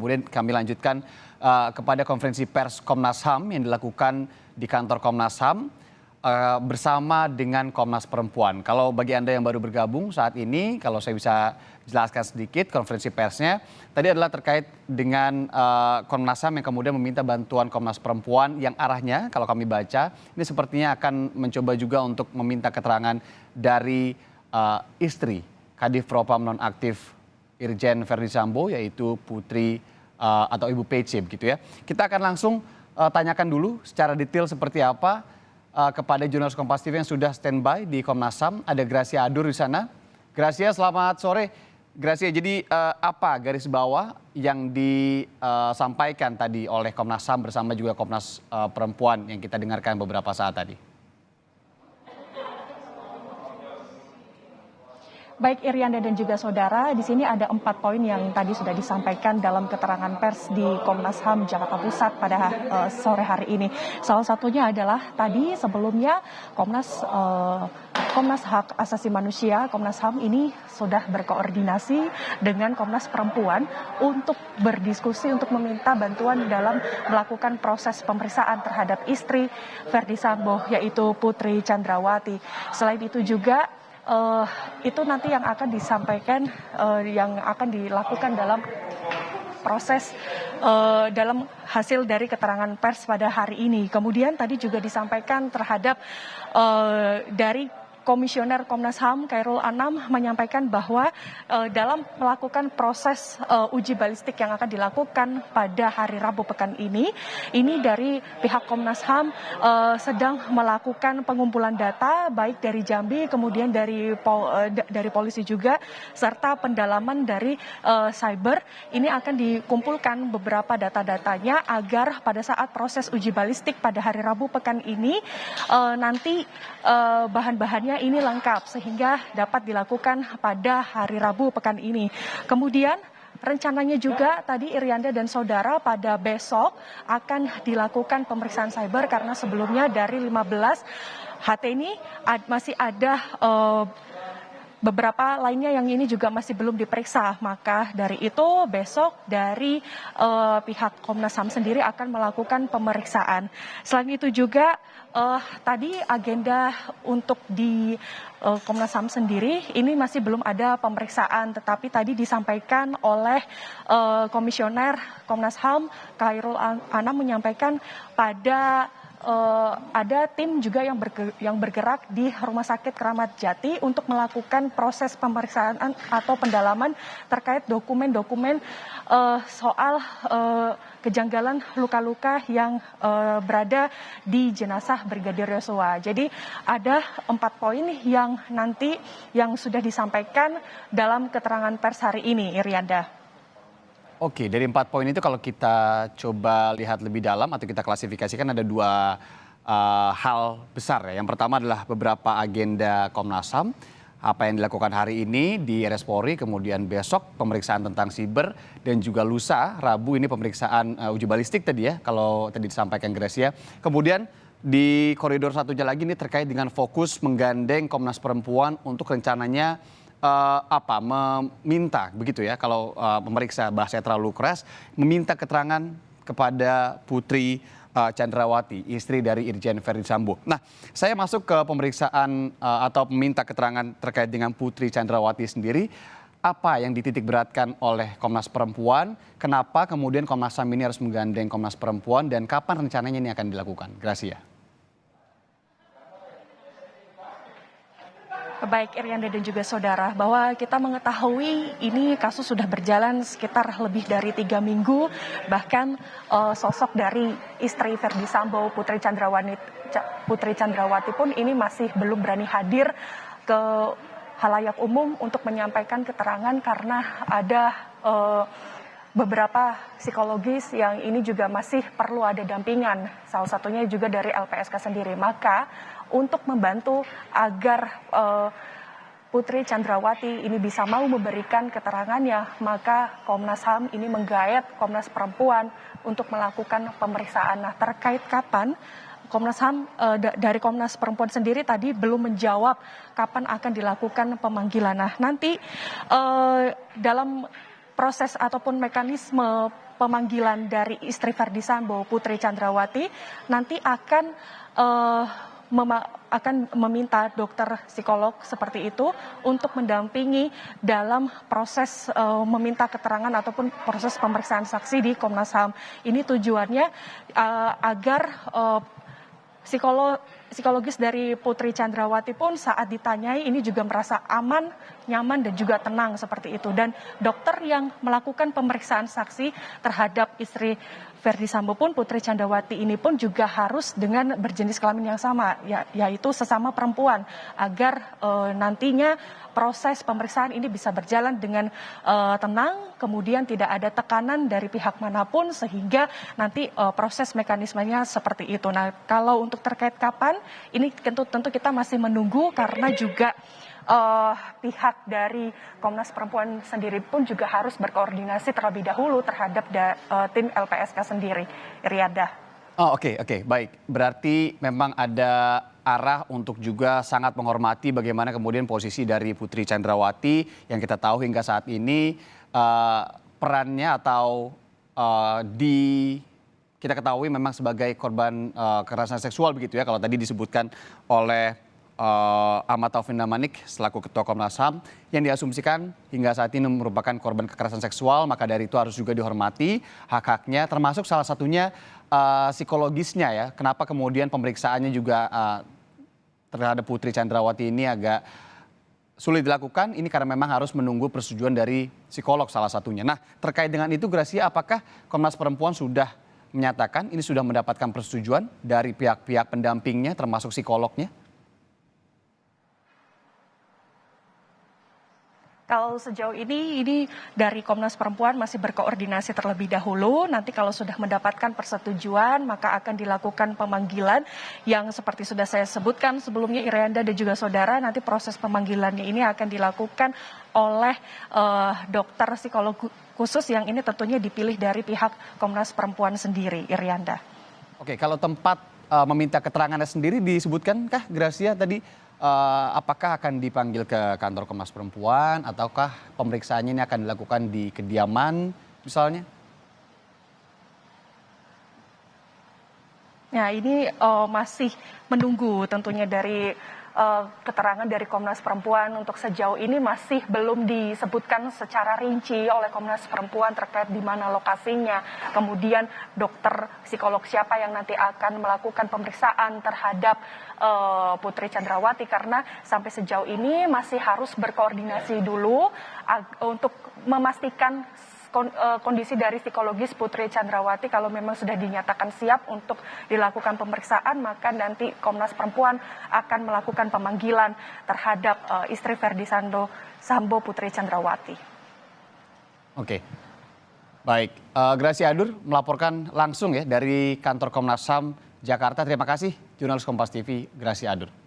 kemudian kami lanjutkan kepada konferensi pers Komnas HAM yang dilakukan di kantor Komnas HAM bersama dengan Komnas Perempuan. Kalau bagi Anda yang baru bergabung saat ini, kalau saya bisa jelaskan sedikit konferensi persnya, tadi adalah terkait dengan Komnas HAM yang kemudian meminta bantuan Komnas Perempuan yang arahnya, kalau kami baca, ini sepertinya akan mencoba juga untuk meminta keterangan dari istri Kadif Propam nonaktif Irjen Verdi Sambo, yaitu Putri atau Ibu Pece begitu ya. Kita akan langsung tanyakan dulu secara detail seperti apa kepada jurnalis Kompas TV yang sudah standby di Komnas HAM. Ada Gracia Adur di sana. Gracia, selamat sore. Gracia, jadi apa garis bawah yang disampaikan tadi oleh Komnas HAM bersama juga Komnas Perempuan yang kita dengarkan beberapa saat tadi? Baik Irianda dan juga saudara, di sini ada 4 poin yang tadi sudah disampaikan dalam keterangan pers di Komnas HAM Jakarta Pusat pada sore hari ini. Salah satunya adalah tadi sebelumnya Komnas Hak Asasi Manusia, Komnas HAM ini sudah berkoordinasi dengan Komnas Perempuan untuk berdiskusi untuk meminta bantuan dalam melakukan proses pemeriksaan terhadap istri Verdi Sambo, yaitu Putri Chandrawati. Selain itu juga itu nanti yang akan disampaikan, yang akan dilakukan dalam proses dalam hasil dari keterangan pers pada hari ini. Kemudian tadi juga disampaikan terhadap dari Komisioner Komnas HAM Khairul Anam menyampaikan bahwa dalam melakukan proses uji balistik yang akan dilakukan pada hari Rabu pekan ini dari pihak Komnas HAM sedang melakukan pengumpulan data baik dari Jambi, kemudian dari polisi juga, serta pendalaman dari cyber. Ini akan dikumpulkan beberapa data-datanya agar pada saat proses uji balistik pada hari Rabu pekan ini nanti bahan-bahannya ini lengkap sehingga dapat dilakukan pada hari Rabu pekan ini. Kemudian rencananya juga tadi Irianda dan saudara pada besok akan dilakukan pemeriksaan cyber karena sebelumnya dari 15 HT ini masih ada beberapa lainnya yang ini juga masih belum diperiksa. Maka dari itu besok dari pihak Komnas HAM sendiri akan melakukan pemeriksaan. Selain itu juga tadi agenda untuk di Komnas HAM sendiri ini masih belum ada pemeriksaan, tetapi tadi disampaikan oleh Komisioner Komnas HAM Khairul Anam menyampaikan pada ada tim juga yang bergerak di Rumah Sakit Keramat Jati untuk melakukan proses pemeriksaan atau pendalaman terkait dokumen-dokumen soal kejanggalan luka-luka yang berada di jenazah Brigadir Yosua. Jadi ada 4 poin yang nanti yang sudah disampaikan dalam keterangan pers hari ini, Irianda. Oke, dari 4 poin itu kalau kita coba lihat lebih dalam atau kita klasifikasikan ada 2 hal besar ya. Yang pertama adalah beberapa agenda Komnas HAM, apa yang dilakukan hari ini di RS Polri, kemudian besok pemeriksaan tentang siber, dan juga lusa, Rabu ini pemeriksaan uji balistik tadi ya, kalau tadi disampaikan Gracia. Kemudian di koridor satunya lagi ini terkait dengan fokus menggandeng Komnas Perempuan untuk rencananya meminta begitu ya, kalau memeriksa bahasanya terlalu keras, meminta keterangan kepada Putri Chandrawati, istri dari Irjen Verdi Sambo. Nah, saya masuk ke pemeriksaan atau meminta keterangan terkait dengan Putri Chandrawati sendiri. Apa yang dititik beratkan oleh Komnas Perempuan? Kenapa kemudian Komnas HAM ini harus menggandeng Komnas Perempuan dan kapan rencananya ini akan dilakukan? Gracia. Baik Irianda dan juga saudara, bahwa kita mengetahui ini kasus sudah berjalan sekitar lebih dari 3 minggu, bahkan sosok dari istri Verdi Sambo, Putri Chandrawati pun ini masih belum berani hadir ke halayak umum untuk menyampaikan keterangan karena ada beberapa psikologis yang ini juga masih perlu ada dampingan, salah satunya juga dari LPSK sendiri. Maka untuk membantu agar Putri Chandrawati ini bisa mau memberikan keterangannya, maka Komnas HAM ini menggayat Komnas Perempuan untuk melakukan pemeriksaan. Nah, terkait kapan, Komnas HAM dari Komnas Perempuan sendiri tadi belum menjawab kapan akan dilakukan pemanggilan. Nah, nanti dalam proses ataupun mekanisme pemanggilan dari istri Verdi Sambo, Putri Chandrawati, nanti akan meminta dokter psikolog seperti itu untuk mendampingi dalam proses meminta keterangan ataupun proses pemeriksaan saksi di Komnas HAM. Ini tujuannya agar psikologis dari Putri Chandrawati pun saat ditanyai ini juga merasa aman, nyaman dan juga tenang seperti itu. Dan dokter yang melakukan pemeriksaan saksi terhadap istri Verdi Sambo pun Putri Chandrawati ini pun juga harus dengan berjenis kelamin yang sama, yaitu sesama perempuan, agar nantinya proses pemeriksaan ini bisa berjalan dengan tenang, kemudian tidak ada tekanan dari pihak manapun sehingga nanti proses mekanismenya seperti itu. Nah, kalau untuk terkait kapan, ini tentu kita masih menunggu karena juga pihak dari Komnas Perempuan sendiri pun juga harus berkoordinasi terlebih dahulu terhadap tim LPSK sendiri. Iriada. Oh, oke, baik. Berarti memang ada arah untuk juga sangat menghormati bagaimana kemudian posisi dari Putri Chandrawati yang kita tahu hingga saat ini perannya atau kita ketahui memang sebagai korban kekerasan seksual begitu ya, kalau tadi disebutkan oleh Ahmad Taufik Damanik selaku Ketua Komnas HAM yang diasumsikan hingga saat ini merupakan korban kekerasan seksual, maka dari itu harus juga dihormati hak-haknya, termasuk salah satunya psikologisnya ya. Kenapa kemudian pemeriksaannya juga terhadap Putri Chandrawati ini agak sulit dilakukan, ini karena memang harus menunggu persetujuan dari psikolog salah satunya. Nah, terkait dengan itu Gracia, apakah Komnas Perempuan sudah menyatakan ini sudah mendapatkan persetujuan dari pihak-pihak pendampingnya termasuk psikolognya? Kalau sejauh ini dari Komnas Perempuan masih berkoordinasi terlebih dahulu. Nanti kalau sudah mendapatkan persetujuan, maka akan dilakukan pemanggilan yang seperti sudah saya sebutkan sebelumnya, Irianda dan juga saudara. Nanti proses pemanggilannya ini akan dilakukan oleh dokter psikolog khusus yang ini tentunya dipilih dari pihak Komnas Perempuan sendiri, Irianda. Oke, kalau tempat meminta keterangannya sendiri disebutkankah Gracia tadi? Apakah akan dipanggil ke kantor Komnas Perempuan ataukah pemeriksaannya ini akan dilakukan di kediaman misalnya? Nah, ini masih menunggu tentunya dari keterangan dari Komnas Perempuan. Untuk sejauh ini masih belum disebutkan secara rinci oleh Komnas Perempuan terkait di mana lokasinya, kemudian dokter psikolog siapa yang nanti akan melakukan pemeriksaan terhadap Putri Chandrawati, karena sampai sejauh ini masih harus berkoordinasi dulu untuk memastikan kondisi dari psikologis Putri Chandrawati. Kalau memang sudah dinyatakan siap untuk dilakukan pemeriksaan, maka nanti Komnas Perempuan akan melakukan pemanggilan terhadap istri Verdi Sambo Putri Chandrawati. Oke, baik. Gracia Adur melaporkan langsung ya dari kantor Komnas HAM Jakarta. Terima kasih jurnalis Kompas TV Gracia Adur.